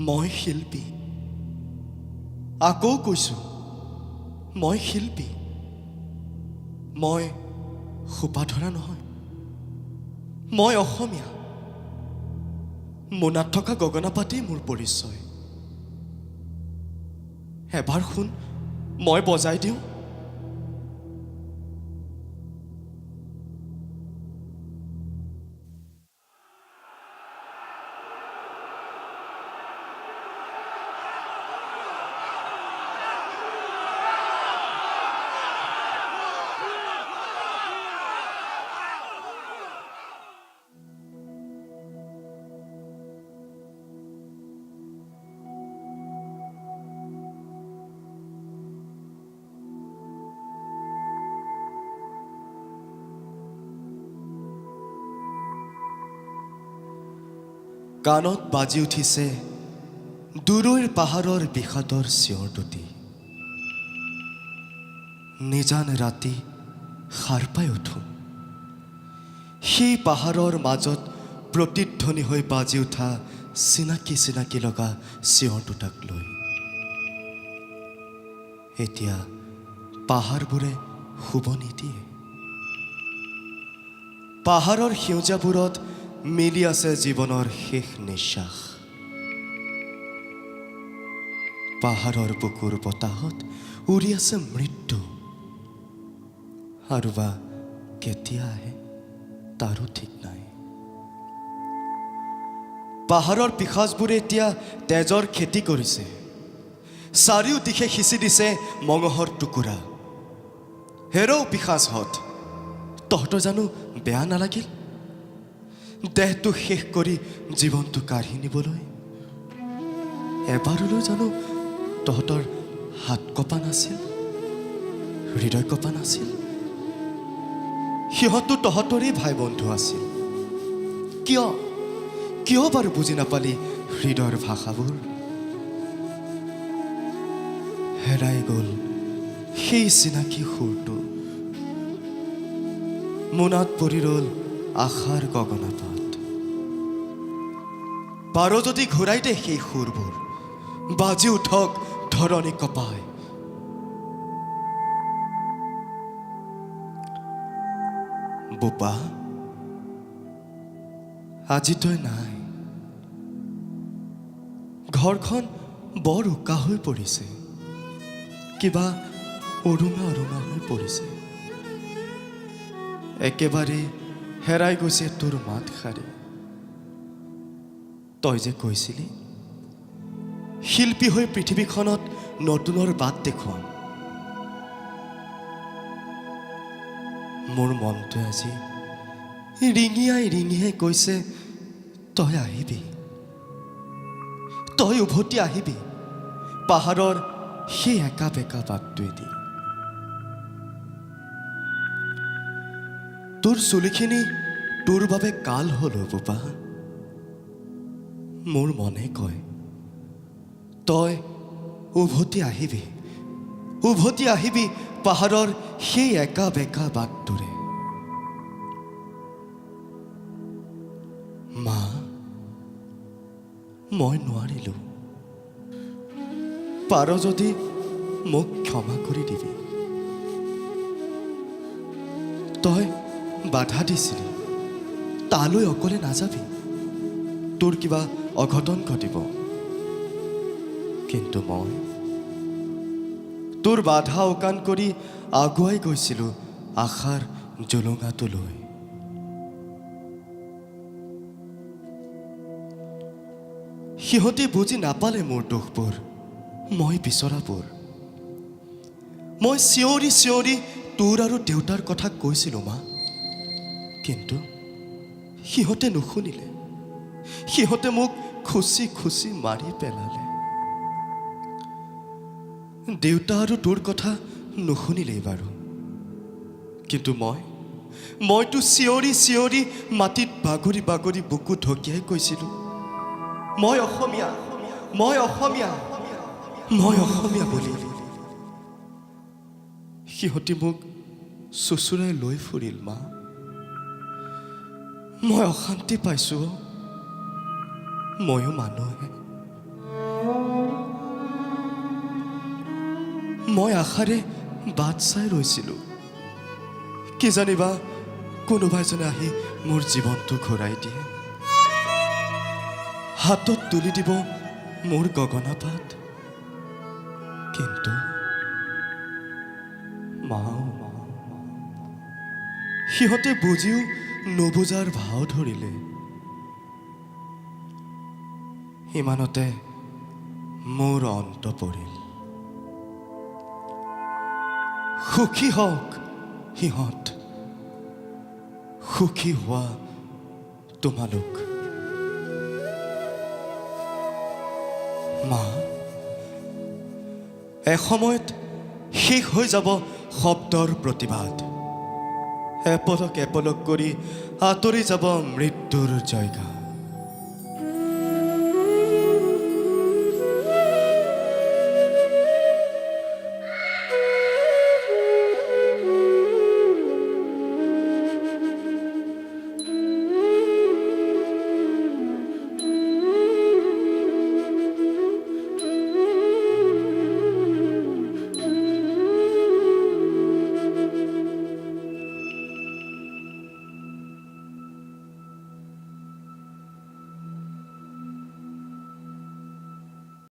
মই শিল্পী। আকৌ কৈছোঁ, মই শিল্পী। মই সোপা ধৰা নহয়। মই অসমীয়া। মোনাত থকা গগনাপাতেই মোৰ পৰিচয়। এবাৰ শুন, মই বজাই দিওঁ। কাণত বাজি উঠিছে দূৰৈৰ পাহাৰৰ বিষাদৰ চিঞৰ দুটি। নিজান ৰাতি সাৰ পাই উঠোঁ সেই পাহাৰৰ মাজত প্ৰতিধ্বনি হৈ বাজি উঠা চিনাকি চিনাকি লগা চিঞৰ দুটাক লৈ। এতিয়া পাহাৰবোৰে শুব নিদিয়ে। পাহাৰৰ সেউজীয়াবোৰত মিলি আছে জীৱনৰ শেষ নিশ্বাস। পাহাৰৰ বুকুৰ বতাহত উৰি আছে মৃত্যু। আৰু বা কেতিয়া আহে তাৰো ঠিক নাই। পাহাৰৰ পিশাচবোৰে এতিয়া তেজৰ খেতি কৰিছে। চাৰিওদিশে সিঁচি দিছে মঙহৰ টুকুৰা। হেৰৌ পিশাচহঁত, তহঁতৰ জানো বেয়া নালাগিল দেহটো শেষ কৰি জীৱনটো কাঢ়ি নিবলৈ? এবাৰলৈ জানো তহঁতৰ হাত কঁপা নাছিল, হৃদয় কঁপা নাছিল? সিহঁতো তহঁতৰেই ভাই বন্ধু আছিল। কিয় বাৰু বুজি নাপালি হৃদয়ৰ ভাষাবোৰ? হেৰাই গ'ল সেই চিনাকি সুৰটো। মোনাত পৰি ৰ'ল আশাৰ গগনাপাত। পাৰ যদি ঘূৰাই দে সেই সুৰবোৰ, বাজি উঠক ধৰণী কঁপাই। বোপা, আজি তই নাই। ঘৰখন বৰ উকা হৈ পৰিছে, কিবা অৰুঙা অৰুঙা হৈ পৰিছে। একেবাৰে হেৰাই গৈছে তোৰ মাত শাৰী। তই যে কৈছিলি শিল্পী হৈ পৃথিৱীখনত নতুনৰ বাট দেখুৱাম। মোৰ মনটোৱে আজি ৰিঙিয়াই ৰিঙিয়াই কৈছে, তই আহিবি, তই উভতি আহিবি পাহাৰৰ সেই একা বেকা বাটটোৱেদি। তোৰ চুলিখিনি তোৰ বাবে কাল হ'ল বোপা। মোৰ মনে কয় তই উভতি আহিবি, উভতি আহিবি পাহাৰৰ সেই একা বেকা বাটটোৰে। মা, মই নোৱাৰিলোঁ। পাৰ যদি মোক ক্ষমা কৰি দিবি। তই বাধা দিছিলি তালৈ অকলে নাযাবি, তোৰ কিবা অঘটন ঘটিব। কিন্তু মই তোৰ বাধা অকান কৰি আগুৱাই গৈছিলোঁ আশাৰ জুলুঙাটোলৈ। সিহঁতে বুজি নাপালে মোৰ দুখবোৰ, মই বিচৰাবোৰ। মই চিঞৰি চিঞৰি তোৰ আৰু দেউতাৰ কথা কৈছিলোঁ মা, কিন্তু সিহঁতে নুশুনিলে। সিহঁতে মোক খুচি খুচি মাৰি পেলালে। দেউতা আৰু তোৰ কথা নুশুনিলেই বাৰু, কিন্তু মইতো চিঞৰি চিঞৰি মাটিত বাগৰি বাগৰি বুকু ঢকিয়াই কৈছিলোঁ, মই অসমীয়া, মই অসমীয়া, মই অসমীয়া বুলি। সিহঁতে মোক চুচুৰাই লৈ ফুৰিল মা। মই অশান্তি পাইছোঁ। ময়ো মানুহে। মই আশাৰে বাট চাই ৰৈছিলোঁ। কি জানিবা কোনোবা এজনে আহি মোৰ জীৱনটো ঘূৰাই দিয়ে, হাতত তুলি দিব মোৰ গগনা পাত। কিন্তু সিহঁতে বুজিও নুবুজাৰ ভাও ধৰিলে। ইমানতে মোৰ অন্ত পৰিল। সুখী হওক সিহঁত, সুখী হোৱা তোমালোক। মা, এসময়ত শেষ হৈ যাব শব্দৰ প্ৰতিবাদ। এপলক এপলক কৰি আঁতৰি যাব মৃত্যুৰ জয়গান।